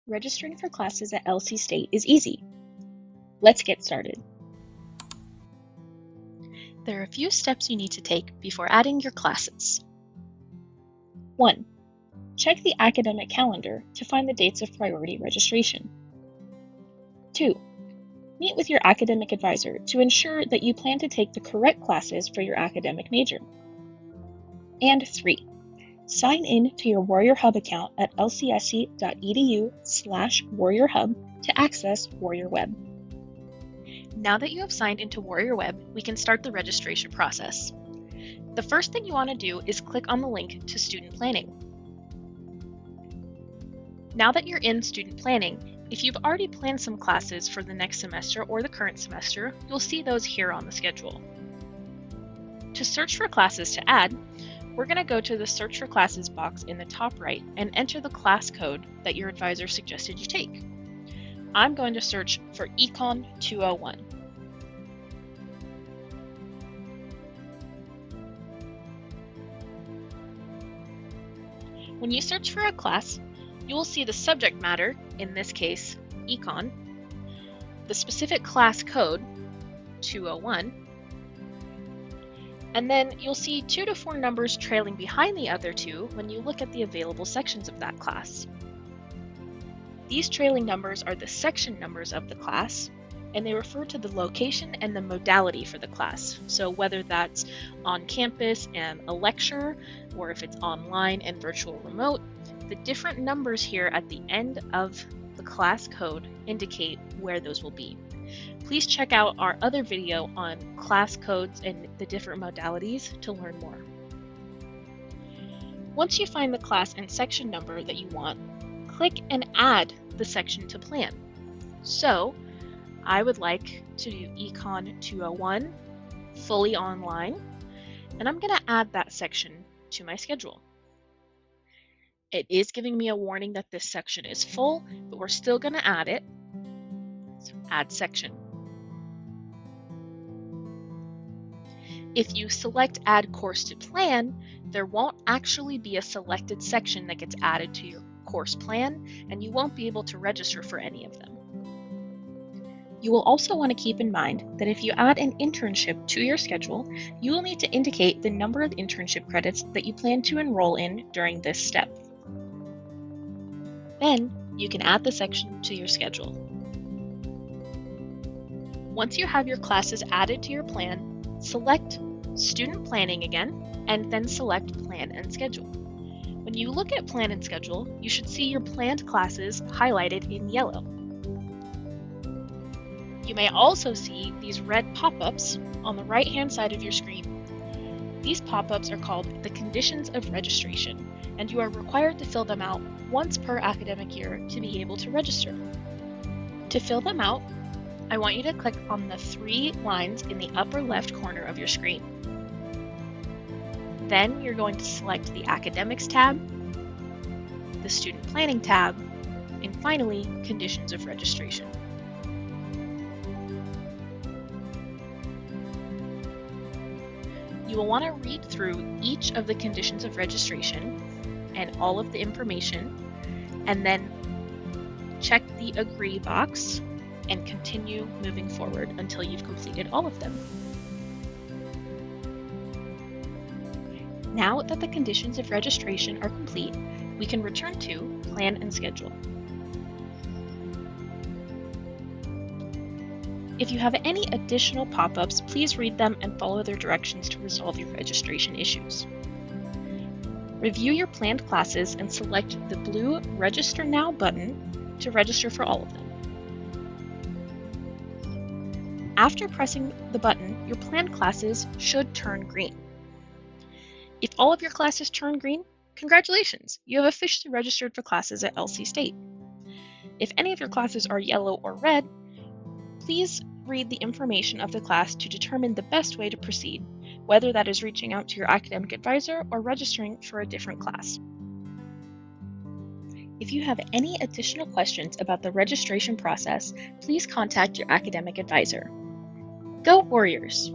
Registering for classes at LC State is easy. Let's get started. There are a few steps you need to take before adding your classes. 1. Check the academic calendar to find the dates of priority registration. 2. Meet with your academic advisor to ensure that you plan to take the correct classes for your academic major. And 3. Sign in to your Warrior Hub account at lcsc.edu/Warrior Hub to access Warrior Web. Now that you have signed into Warrior Web, we can start the registration process. The first thing you want to do is click on the link to Student Planning. Now that you're in Student Planning, if you've already planned some classes for the next semester or the current semester, you'll see those here on the schedule. To search for classes to add, we're going to go to the Search for Classes box in the top right and enter the class code that your advisor suggested you take. I'm going to search for Econ 201. When you search for a class, you will see the subject matter, in this case, Econ, the specific class code, 201, and then you'll see 2 to 4 numbers trailing behind the other two when you look at the available sections of that class. These trailing numbers are the section numbers of the class, and they refer to the location and the modality for the class. So whether that's on campus and a lecture, or if it's online and virtual remote, the different numbers here at the end of the class code indicate where those will be. Please check out our other video on class codes and the different modalities to learn more. Once you find the class and section number that you want, click and add the section to plan. So, I would like to do Econ 201 fully online, and I'm going to add that section to my schedule. It is giving me a warning that this section is full, but we're still going to add it. So add section. If you select Add Course to Plan, there won't actually be a selected section that gets added to your course plan, and you won't be able to register for any of them. You will also want to keep in mind that if you add an internship to your schedule, you will need to indicate the number of internship credits that you plan to enroll in during this step. Then, you can add the section to your schedule. Once you have your classes added to your plan, select Student Planning again, and then select Plan and Schedule. When you look at Plan and Schedule, you should see your planned classes highlighted in yellow. You may also see these red pop-ups on the right-hand side of your screen. These pop-ups are called the Conditions of Registration, and you are required to fill them out once per academic year to be able to register. To fill them out, I want you to click on the 3 lines in the upper left corner of your screen. Then you're going to select the Academics tab, the Student Planning tab, and finally, Conditions of Registration. You will want to read through each of the conditions of registration and all of the information, and then check the Agree box and continue moving forward until you've completed all of them. Now that the conditions of registration are complete, we can return to Plan and Schedule. If you have any additional pop-ups, please read them and follow their directions to resolve your registration issues. Review your planned classes and select the blue Register Now button to register for all of them. After pressing the button, your planned classes should turn green. If all of your classes turn green, congratulations! You have officially registered for classes at LC State. If any of your classes are yellow or red, please read the information of the class to determine the best way to proceed, whether that is reaching out to your academic advisor or registering for a different class. If you have any additional questions about the registration process, please contact your academic advisor. Go Warriors!